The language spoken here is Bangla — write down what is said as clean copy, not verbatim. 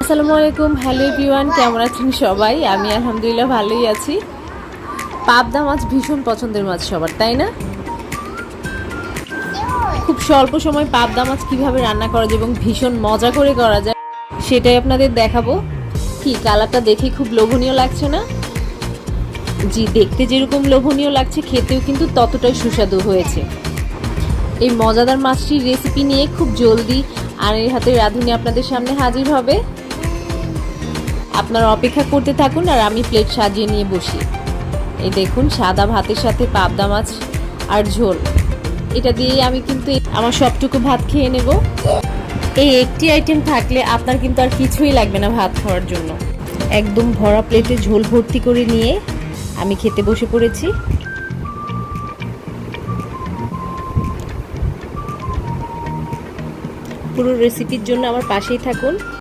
আসসালামু আলাইকুম। হ্যালো এভরিওয়ান, কেমন আছেন সবাই? আমি আলহামদুলিল্লাহ ভালোই আছি। পাবদা মাছ ভীষণ পছন্দের মাছ সবার, তাই না? খুব স্বল্প সময় পাবদা মাছ কিভাবে রান্না করা যায় এবং ভীষণ মজা করে করা যায় সেটাই আপনাদের দেখাবো। কি কালারটা দেখে খুব লোভনীয় লাগছে না? জি, দেখতে যেরকম লোভনীয় লাগছে খেতেও কিন্তু ততটাই সুস্বাদু হয়েছে। এই মজাদার মাছটির রেসিপি নিয়ে খুব জলদি আনের হাতে রাঁধুনি আপনাদের সামনে হাজির হবে। আপনারা অপেক্ষা করতে থাকুন আর আমি প্লেট সাজিয়ে নিয়ে বসি। এই দেখুন, সাদা ভাতের সাথে পাবদা মাছ আর ঝোল, এটা দিয়েই আমি কিন্তু আমার সবটুকু ভাত খেয়ে নেব। এই একটি আইটেম থাকলে আপনার কিন্তু আর কিছুই লাগবে না ভাত খাওয়ার জন্য। একদম ভরা প্লেটে ঝোল ভর্তি করে নিয়ে আমি খেতে বসে পড়েছি। পুরো রেসিপির জন্য আমার পাশেই থাকুন।